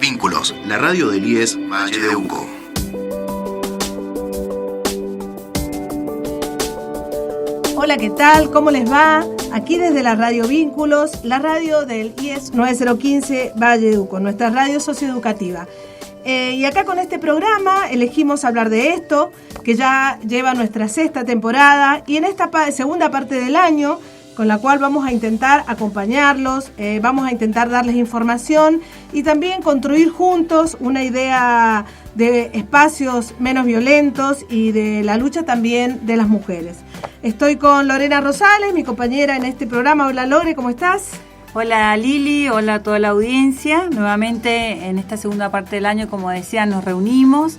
Vínculos, la radio del IES Valle de Uco. Hola, ¿qué tal? ¿Cómo les va? Aquí desde la Radio Vínculos, la radio del IES 9015 Valle de Uco, nuestra radio socioeducativa. Y acá con este programa elegimos hablar de esto, que ya lleva nuestra 6ª temporada, y en esta segunda parte del año, con la cual vamos a intentar acompañarlos, vamos a intentar darles información y también construir juntos una idea de espacios menos violentos y de la lucha también de las mujeres. Estoy con Lorena Rosales, mi compañera en este programa. Hola Lore, ¿cómo estás? Hola Lili, hola a toda la audiencia. Nuevamente en esta segunda parte del año, como decía, nos reunimos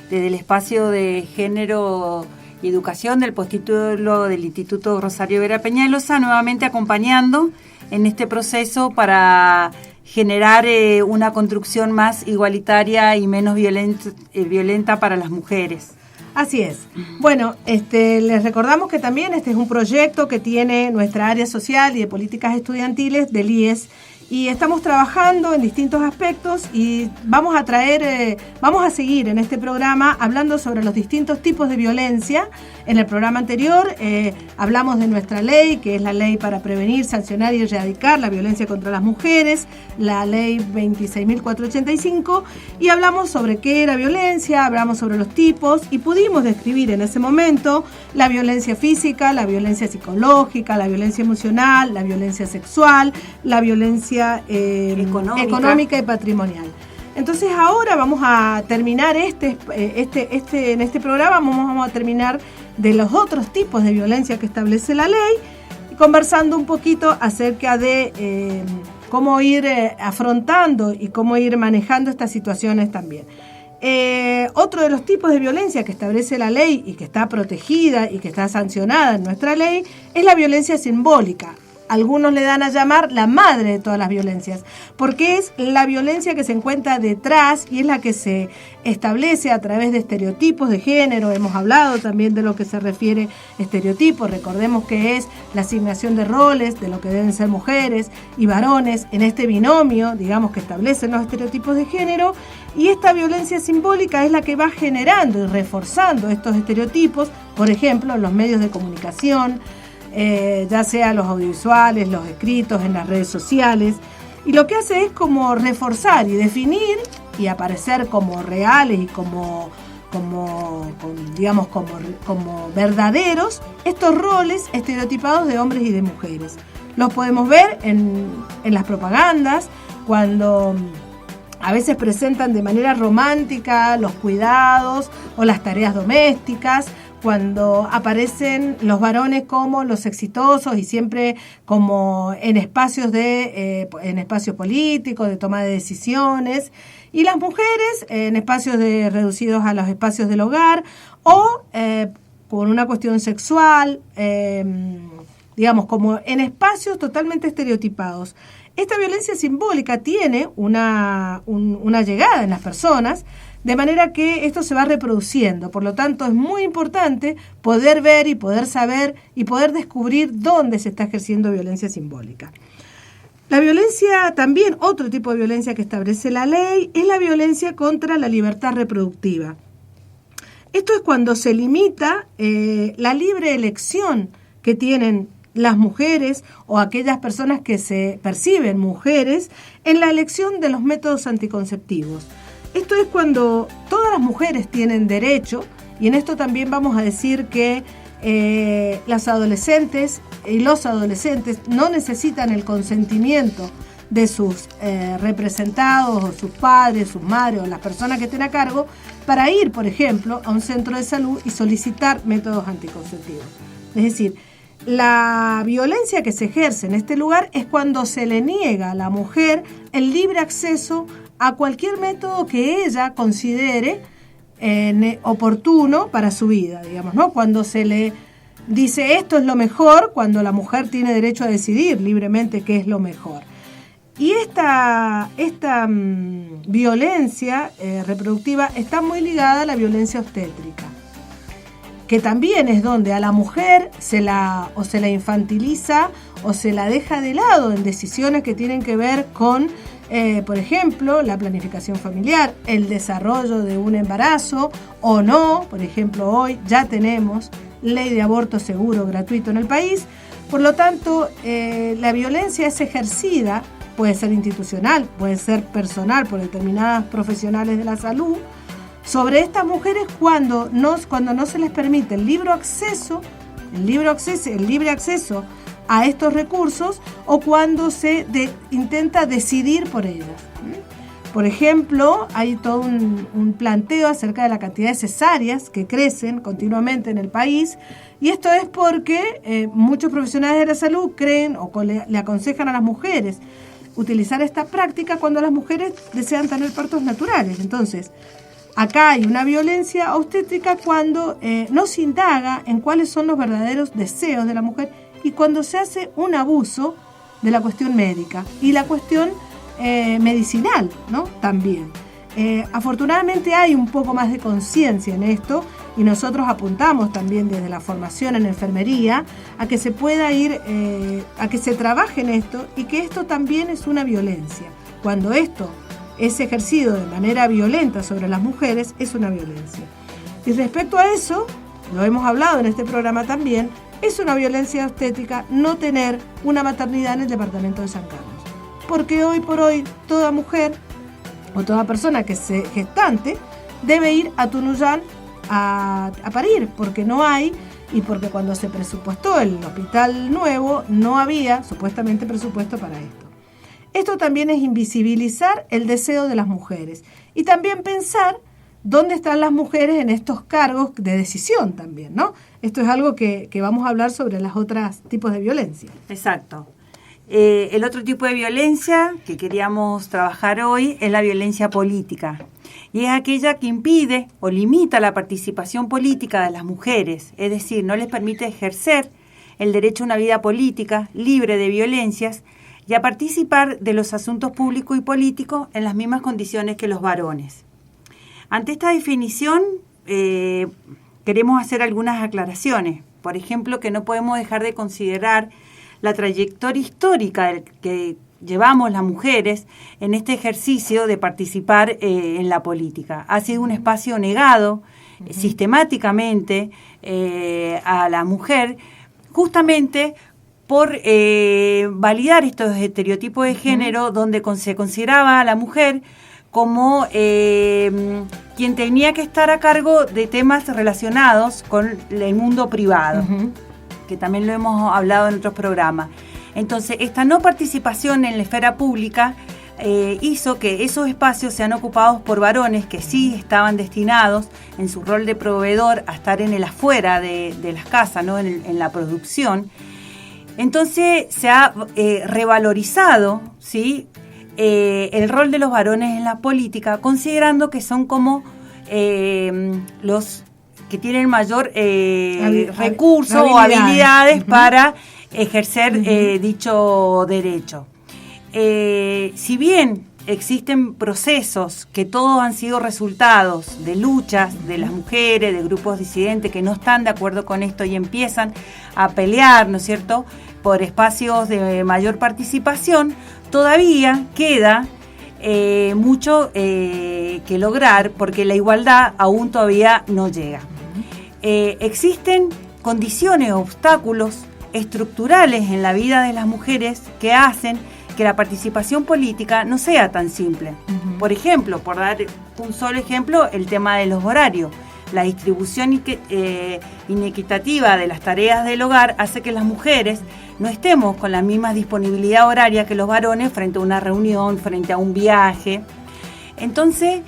desde el espacio de género y educación del postítulo del Instituto Rosario Vera Peñalosa, nuevamente acompañando en este proceso para generar una construcción más igualitaria y menos violenta para las mujeres. Así es. Bueno, les recordamos que también este es un proyecto que tiene nuestra área social y de políticas estudiantiles del IES, y estamos trabajando en distintos aspectos y vamos a seguir en este programa hablando sobre los distintos tipos de violencia. En el programa anterior hablamos de nuestra ley, que es la ley para prevenir, sancionar y erradicar la violencia contra las mujeres, la ley 26.485, y hablamos sobre qué era violencia, hablamos sobre los tipos y pudimos describir en ese momento la violencia física, la violencia psicológica, la violencia emocional, la violencia sexual, la violencia económica y patrimonial. Entonces ahora vamos a terminar en este programa vamos a terminar de los otros tipos de violencia que establece la ley, conversando un poquito acerca de cómo ir afrontando y cómo ir manejando estas situaciones también. Otro de los tipos de violencia que establece la ley y que está protegida y que está sancionada en nuestra ley es la violencia simbólica. Algunos le dan a llamar la madre de todas las violencias, porque es la violencia que se encuentra detrás y es la que se establece a través de estereotipos de género. Hemos hablado también de lo que se refiere a estereotipos. Recordemos que es la asignación de roles de lo que deben ser mujeres y varones en este binomio, digamos, que establecen los estereotipos de género. Y esta violencia simbólica es la que va generando y reforzando estos estereotipos, por ejemplo, en los medios de comunicación, ya sea los audiovisuales, los escritos, en las redes sociales, y lo que hace es como reforzar y definir y aparecer como reales y como verdaderos estos roles estereotipados de hombres y de mujeres. Los podemos ver en las propagandas, cuando a veces presentan de manera romántica los cuidados o las tareas domésticas, cuando aparecen los varones como los exitosos y siempre como en espacios políticos, de toma de decisiones, y las mujeres en espacios reducidos a los espacios del hogar o con una cuestión sexual, digamos, como en espacios totalmente estereotipados. Esta violencia simbólica tiene una llegada en las personas, de manera que esto se va reproduciendo. Por lo tanto, es muy importante poder ver y poder saber y poder descubrir dónde se está ejerciendo violencia simbólica. La violencia, también otro tipo de violencia que establece la ley, es la violencia contra la libertad reproductiva. Esto es cuando se limita la libre elección que tienen las mujeres o aquellas personas que se perciben mujeres en la elección de los métodos anticonceptivos. Esto es cuando todas las mujeres tienen derecho, y en esto también vamos a decir que las adolescentes y los adolescentes no necesitan el consentimiento de sus representados o sus padres, sus madres o las personas que estén a cargo para ir, por ejemplo, a un centro de salud y solicitar métodos anticonceptivos. Es decir, la violencia que se ejerce en este lugar es cuando se le niega a la mujer el libre acceso a cualquier método que ella considere oportuno para su vida, digamos, ¿no? Cuando se le dice esto es lo mejor, cuando la mujer tiene derecho a decidir libremente qué es lo mejor. Y esta violencia reproductiva está muy ligada a la violencia obstétrica, que también es donde a la mujer se la infantiliza o se la deja de lado en decisiones que tienen que ver con, por ejemplo, la planificación familiar, el desarrollo de un embarazo o no. Por ejemplo, hoy ya tenemos ley de aborto seguro, gratuito en el país. Por lo tanto, la violencia es ejercida, puede ser institucional, puede ser personal por determinadas profesionales de la salud, sobre estas mujeres cuando no se les permite el libre acceso a estos recursos, o cuando se intenta decidir por ellas. Por ejemplo, hay todo un planteo acerca de la cantidad de cesáreas que crecen continuamente en el país, y esto es porque muchos profesionales de la salud creen o le aconsejan a las mujeres utilizar esta práctica cuando las mujeres desean tener partos naturales. Entonces, acá hay una violencia obstétrica cuando no se indaga en cuáles son los verdaderos deseos de la mujer y cuando se hace un abuso de la cuestión médica y la cuestión medicinal, ¿no? También. Afortunadamente hay un poco más de conciencia en esto, y nosotros apuntamos también desde la formación en enfermería a que se pueda ir, a que se trabaje en esto, y que esto también es una violencia. Cuando esto es ejercido de manera violenta sobre las mujeres, es una violencia. Y respecto a eso, lo hemos hablado en este programa también, es una violencia obstétrica no tener una maternidad en el departamento de San Carlos. Porque hoy por hoy toda mujer o toda persona que sea gestante debe ir a Tunuyán a parir, porque no hay, y porque cuando se presupuestó el hospital nuevo no había supuestamente presupuesto para esto. Esto también es invisibilizar el deseo de las mujeres y también pensar dónde están las mujeres en estos cargos de decisión también, ¿no? Esto es algo que vamos a hablar sobre los otros tipos de violencia. Exacto. El otro tipo de violencia que queríamos trabajar hoy es la violencia política, y es aquella que impide o limita la participación política de las mujeres, es decir, no les permite ejercer el derecho a una vida política libre de violencias y a participar de los asuntos públicos y políticos en las mismas condiciones que los varones. Ante esta definición, queremos hacer algunas aclaraciones. Por ejemplo, que no podemos dejar de considerar la trayectoria histórica que llevamos las mujeres en este ejercicio de participar en la política. Ha sido un espacio negado sistemáticamente a la mujer, justamente por validar estos estereotipos de género, donde se consideraba a la mujer como quien tenía que estar a cargo de temas relacionados con el mundo privado, que también lo hemos hablado en otros programas. Entonces, esta no participación en la esfera pública hizo que esos espacios sean ocupados por varones que sí estaban destinados en su rol de proveedor a estar en el afuera de las casas, ¿no? en la producción. Entonces se ha revalorizado, ¿sí? El rol de los varones en la política, considerando que son como los que tienen mayor recursos o habilidades para ejercer dicho derecho. Si bien existen procesos que todos han sido resultados de luchas de las mujeres, de grupos disidentes que no están de acuerdo con esto y empiezan a pelear, ¿no es cierto?, por espacios de mayor participación, todavía queda mucho que lograr, porque la igualdad aún todavía no llega. Existen condiciones, obstáculos estructurales en la vida de las mujeres que hacen que la participación política no sea tan simple. Por ejemplo, por dar un solo ejemplo, el tema de los horarios. La distribución inequitativa de las tareas del hogar hace que las mujeres no estemos con la misma disponibilidad horaria que los varones frente a una reunión, frente a un viaje. Entonces,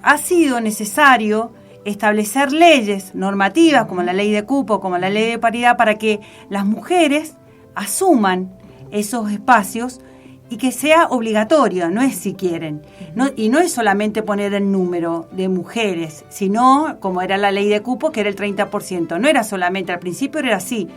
ha sido necesario establecer leyes normativas como la ley de cupo, como la ley de paridad, para que las mujeres asuman esos espacios y que sea obligatorio, no es si quieren. Y no es solamente poner el número de mujeres, sino como era la ley de cupo, que era el 30%. No era solamente, al principio era así,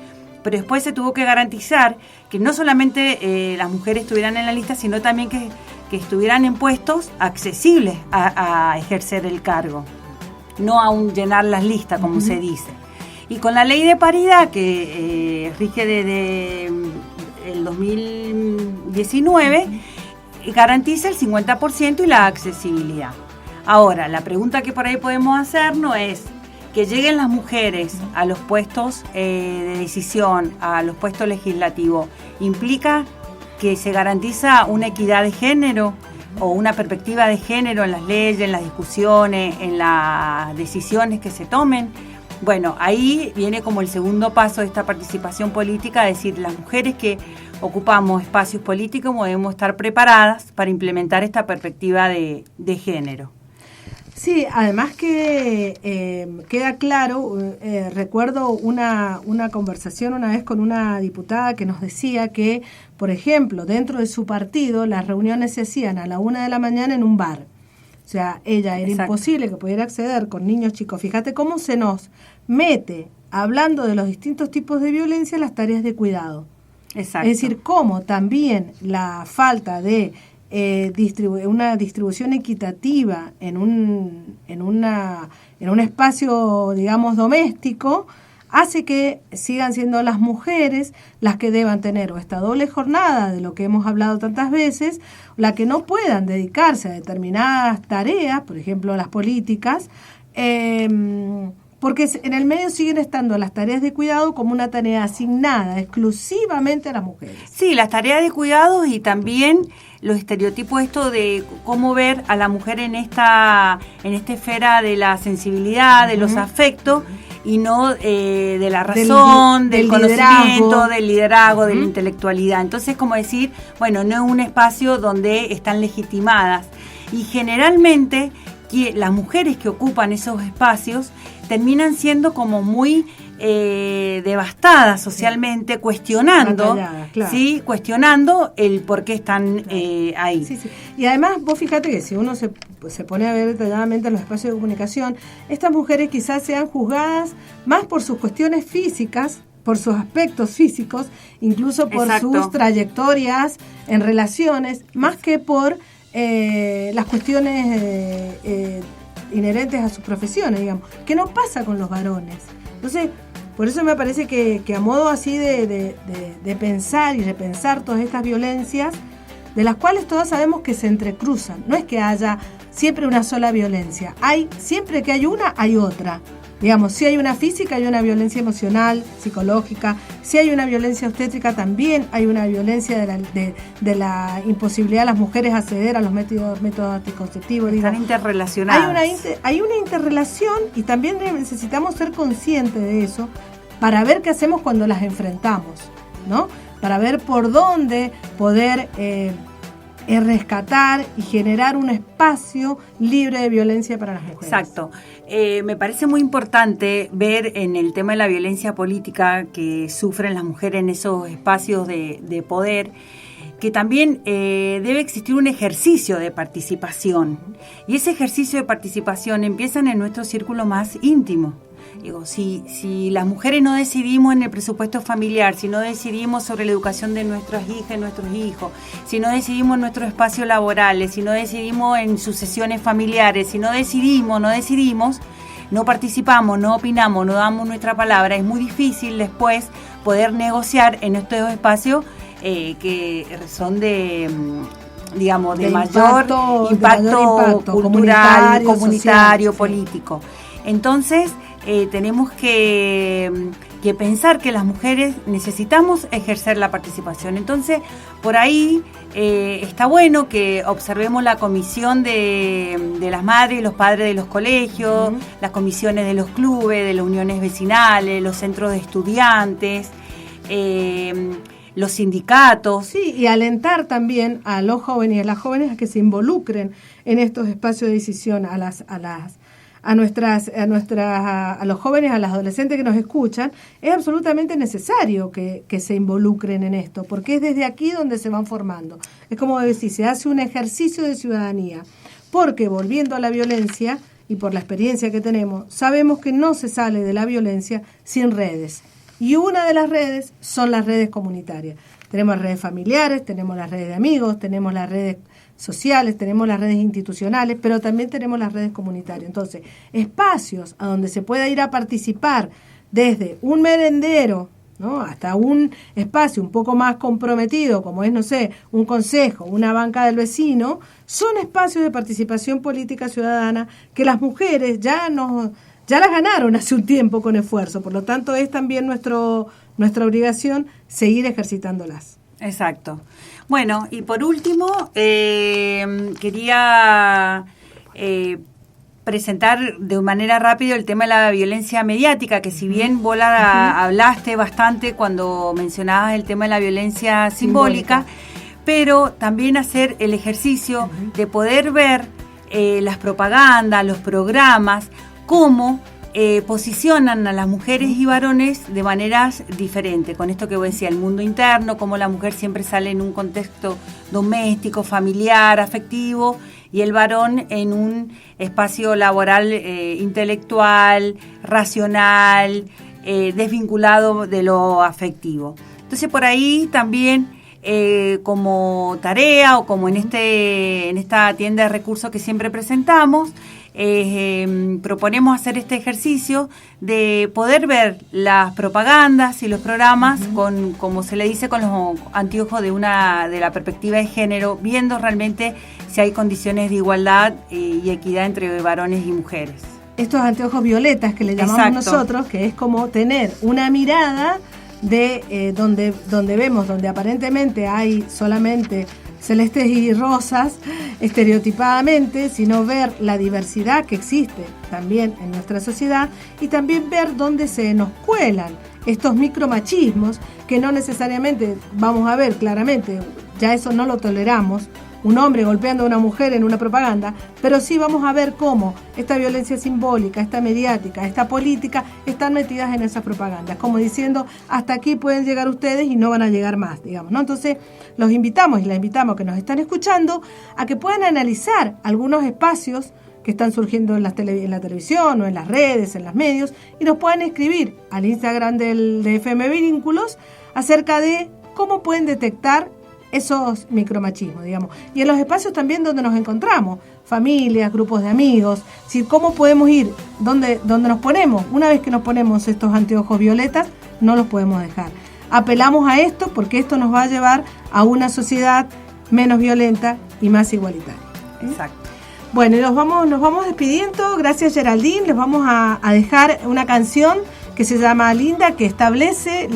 pero después se tuvo que garantizar que no solamente las mujeres estuvieran en la lista, sino también que estuvieran en puestos accesibles a ejercer el cargo. no a llenar las listas, como se dice. Y con la ley de paridad que rige desde el 2019, garantiza el 50% y la accesibilidad. Ahora, la pregunta que por ahí podemos hacernos es que lleguen las mujeres a los puestos de decisión, a los puestos legislativos, ¿implica que se garantiza una equidad de género o una perspectiva de género en las leyes, en las discusiones, en las decisiones que se tomen? Bueno, ahí viene como el segundo paso de esta participación política, es decir, las mujeres que ocupamos espacios políticos debemos estar preparadas para implementar esta perspectiva de género. Sí, además que queda claro, recuerdo una conversación una vez con una diputada que nos decía que, por ejemplo, dentro de su partido las reuniones se hacían a la 1 de la mañana en un bar. O sea, ella era imposible que pudiera acceder con niños chicos. Fíjate cómo se nos mete, hablando de los distintos tipos de violencia, las tareas de cuidado. Exacto. Es decir, cómo también la falta de una distribución equitativa en un espacio, digamos, doméstico, hace que sigan siendo las mujeres las que deban tener o esta doble jornada de lo que hemos hablado tantas veces, la que no puedan dedicarse a determinadas tareas, por ejemplo las políticas, porque en el medio siguen estando las tareas de cuidado como una tarea asignada exclusivamente a las mujeres. Sí, las tareas de cuidado y también los estereotipos, esto de cómo ver a la mujer en esta esfera de la sensibilidad, de los afectos, y no de la razón, del conocimiento, del liderazgo, de la intelectualidad. Entonces, como decir, bueno, no es un espacio donde están legitimadas. Y generalmente las mujeres que ocupan esos espacios terminan siendo como muy devastadas socialmente, cuestionando, claro. ¿Sí? Cuestionando el por qué están ahí. Sí, sí. Y además, vos fíjate que si uno se pone a ver detalladamente los espacios de comunicación, estas mujeres quizás sean juzgadas más por sus cuestiones físicas, por sus aspectos físicos, incluso por sus trayectorias en relaciones, más que por las cuestiones inherentes a sus profesiones, digamos, que no pasa con los varones. Entonces, por eso me parece que a modo así de pensar y repensar todas estas violencias, de las cuales todas sabemos que se entrecruzan, no es que haya siempre una sola violencia, siempre que hay una, hay otra. Digamos, si hay una física, hay una violencia emocional, psicológica. Si hay una violencia obstétrica, también hay una violencia de la imposibilidad de las mujeres acceder a los métodos anticonceptivos. Están interrelacionadas. Hay una interrelación y también necesitamos ser conscientes de eso para ver qué hacemos cuando las enfrentamos, ¿no? Para ver por dónde poder rescatar y generar un espacio libre de violencia para las mujeres. Exacto. Me parece muy importante ver en el tema de la violencia política que sufren las mujeres en esos espacios de poder, que también debe existir un ejercicio de participación. Y ese ejercicio de participación empieza en nuestro círculo más íntimo. Digo, si las mujeres no decidimos en el presupuesto familiar, si no decidimos sobre la educación de nuestras hijas y nuestros hijos, si no decidimos en nuestros espacios laborales, si no decidimos en sucesiones familiares, si no decidimos, no participamos, no opinamos, no damos nuestra palabra, es muy difícil después poder negociar en estos espacios que son de mayor impacto cultural, comunitario, social, político. Entonces, tenemos que pensar que las mujeres necesitamos ejercer la participación. Entonces, por ahí está bueno que observemos la comisión de las madres y los padres de los colegios, las comisiones de los clubes, de las uniones vecinales, los centros de estudiantes, los sindicatos. Sí, y alentar también a los jóvenes y a las jóvenes a que se involucren en estos espacios de decisión, a los jóvenes, a las adolescentes que nos escuchan, es absolutamente necesario que se involucren en esto, porque es desde aquí donde se van formando. Es como decir, se hace un ejercicio de ciudadanía, porque volviendo a la violencia, y por la experiencia que tenemos, sabemos que no se sale de la violencia sin redes. Y una de las redes son las redes comunitarias. Tenemos las redes familiares, tenemos las redes de amigos, tenemos las redes sociales, tenemos las redes institucionales, pero también tenemos las redes comunitarias. Entonces, espacios a donde se pueda ir a participar desde un merendero, ¿no?, hasta un espacio un poco más comprometido, como es, no sé, un consejo, una banca del vecino, son espacios de participación política ciudadana que las mujeres ya las ganaron hace un tiempo con esfuerzo. Por lo tanto, es también nuestra obligación seguir ejercitándolas. Exacto. Bueno, y por último, quería presentar de manera rápida el tema de la violencia mediática, que si bien vos hablaste bastante cuando mencionabas el tema de la violencia simbólica, pero también hacer el ejercicio de poder ver las propagandas, los programas, cómo posicionan a las mujeres y varones de maneras diferentes. Con esto que vos decías, el mundo interno, cómo la mujer siempre sale en un contexto doméstico, familiar, afectivo, y el varón en un espacio laboral, intelectual, racional, desvinculado de lo afectivo. Entonces, por ahí también, como tarea o como en esta tienda de recursos que siempre presentamos, proponemos hacer este ejercicio de poder ver las propagandas y los programas con, como se le dice, con los anteojos de la perspectiva de género, viendo realmente si hay condiciones de igualdad y equidad entre varones y mujeres. Estos anteojos violetas que le llamamos nosotros, que es como tener una mirada de donde vemos, donde aparentemente hay solamente celestes y rosas estereotipadamente, sino ver la diversidad que existe también en nuestra sociedad y también ver dónde se nos cuelan estos micromachismos que no necesariamente vamos a ver claramente, ya eso no lo toleramos, un hombre golpeando a una mujer en una propaganda, pero sí vamos a ver cómo esta violencia simbólica, esta mediática, esta política están metidas en esas propagandas, como diciendo, hasta aquí pueden llegar ustedes y no van a llegar más, digamos, ¿no? Entonces, los invitamos y las invitamos que nos están escuchando a que puedan analizar algunos espacios que están surgiendo en la televisión o en las redes, en los medios, y nos puedan escribir al Instagram de FM Vínculos acerca de cómo pueden detectar esos micromachismos, digamos. Y en los espacios también donde nos encontramos, familias, grupos de amigos, si cómo podemos ir, donde nos ponemos, una vez que nos ponemos estos anteojos violetas, no los podemos dejar. Apelamos a esto porque esto nos va a llevar a una sociedad menos violenta y más igualitaria. Exacto. Bueno, y nos vamos despidiendo. Gracias, Geraldine. Les vamos a dejar una canción que se llama Linda, que establece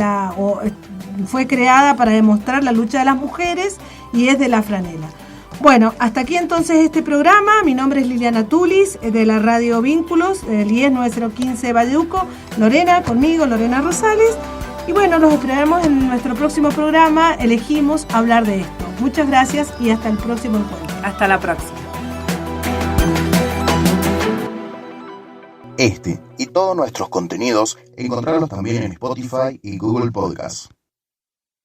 fue creada para demostrar la lucha de las mujeres y es de La Franela. Bueno, hasta aquí entonces este programa. Mi nombre es Liliana Tulis, de la Radio Vínculos, del IES 9015 Valledupar. Lorena Rosales. Y bueno, los esperamos en nuestro próximo programa. Elegimos hablar de esto. Muchas gracias y hasta el próximo encuentro. Hasta la próxima. Este y todos nuestros contenidos encontrarlos también en Spotify y Google Podcasts.